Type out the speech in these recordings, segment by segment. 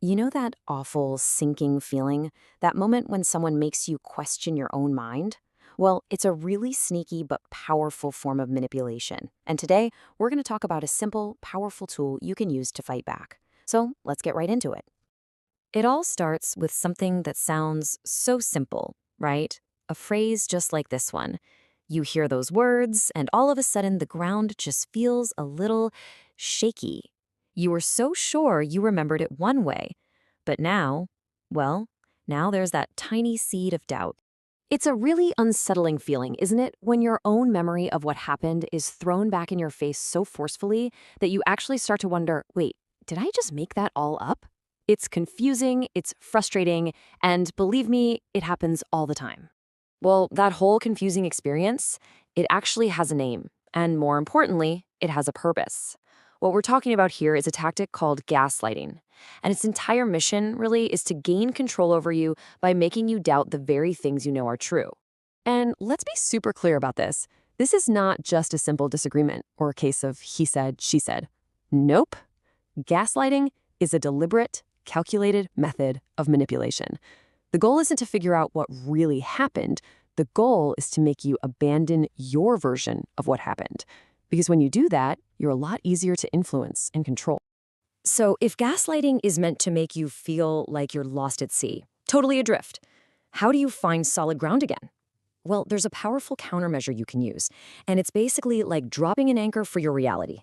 You know that awful sinking feeling? That moment when someone makes you question your own mind? Well, it's a really sneaky but powerful form of manipulation. And today, we're going to talk about a simple, powerful tool you can use to fight back. So let's get right into it. It all starts with something that sounds so simple, right? A phrase just like this one. You hear those words, and all of a sudden the ground just feels a little shaky. You were so sure you remembered it one way, but now, well, now there's that tiny seed of doubt. It's a really unsettling feeling, isn't it, when your own memory of what happened is thrown back in your face so forcefully that you actually start to wonder, wait, did I just make that all up? It's confusing, it's frustrating, and believe me, it happens all the time. Well, that whole confusing experience, it actually has a name, and more importantly, it has a purpose. What we're talking about here is a tactic called gaslighting, and its entire mission really is to gain control over you by making you doubt the very things you know are true. And let's be super clear about this. This is not just a simple disagreement or a case of he said, she said. Nope. Gaslighting is a deliberate, calculated method of manipulation. The goal isn't to figure out what really happened. The goal is to make you abandon your version of what happened. Because when you do that, you're a lot easier to influence and control. So if gaslighting is meant to make you feel like you're lost at sea, totally adrift, how do you find solid ground again? Well, there's a powerful countermeasure you can use, and it's basically like dropping an anchor for your reality.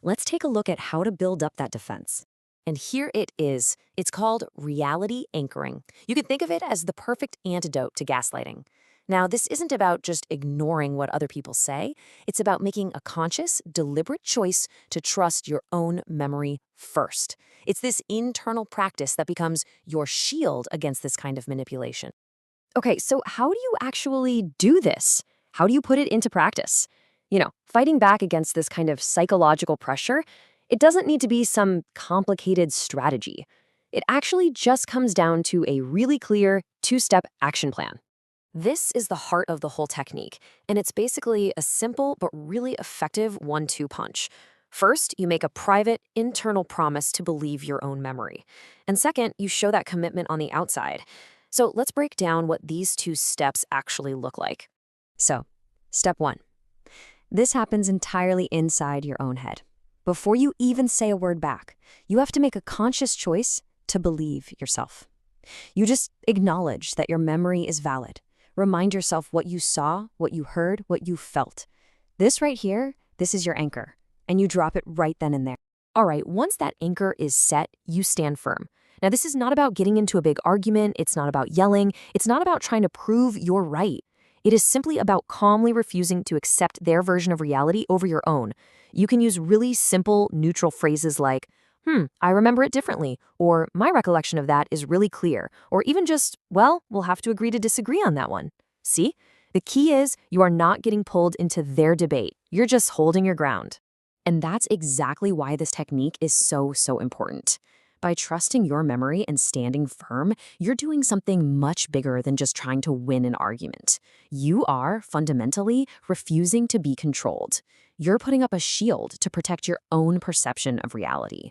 Let's take a look at how to build up that defense. And here it is. It's called reality anchoring. You can think of it as the perfect antidote to gaslighting. Now, this isn't about just ignoring what other people say. It's about making a conscious, deliberate choice to trust your own memory first. It's this internal practice that becomes your shield against this kind of manipulation. Okay, so how do you actually do this? How do you put it into practice? Fighting back against this kind of psychological pressure, it doesn't need to be some complicated strategy. It actually just comes down to a really clear two-step action plan. This is the heart of the whole technique, and it's basically a simple but really effective 1-2 punch. First, you make a private, internal promise to believe your own memory. And second, you show that commitment on the outside. So let's break down what these two steps actually look like. So, step 1. This happens entirely inside your own head. Before you even say a word back, you have to make a conscious choice to believe yourself. You just acknowledge that your memory is valid. Remind yourself what you saw, what you heard, what you felt. This right here, this is your anchor, and you drop it right then and there. All right, once that anchor is set, you stand firm. Now, this is not about getting into a big argument. It's not about yelling. It's not about trying to prove you're right. It is simply about calmly refusing to accept their version of reality over your own. You can use really simple, neutral phrases like, I remember it differently, or my recollection of that is really clear, or even just, well, we'll have to agree to disagree on that one. See? The key is you are not getting pulled into their debate. You're just holding your ground. And that's exactly why this technique is so, so important. By trusting your memory and standing firm, you're doing something much bigger than just trying to win an argument. You are, fundamentally, refusing to be controlled. You're putting up a shield to protect your own perception of reality.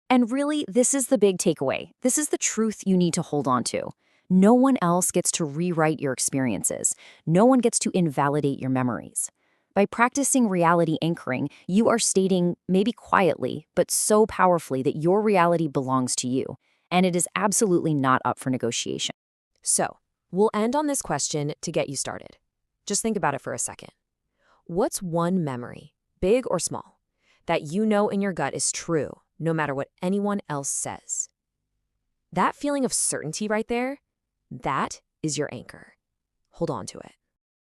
And really, this is the big takeaway. This is the truth you need to hold on to. No one else gets to rewrite your experiences. No one gets to invalidate your memories. By practicing reality anchoring, you are stating, maybe quietly, but so powerfully that your reality belongs to you, and it is absolutely not up for negotiation. So, we'll end on this question to get you started. Just think about it for a second. What's one memory, big or small, that you know in your gut is true, no matter what anyone else says? That feeling of certainty right there, that is your anchor. Hold on to it.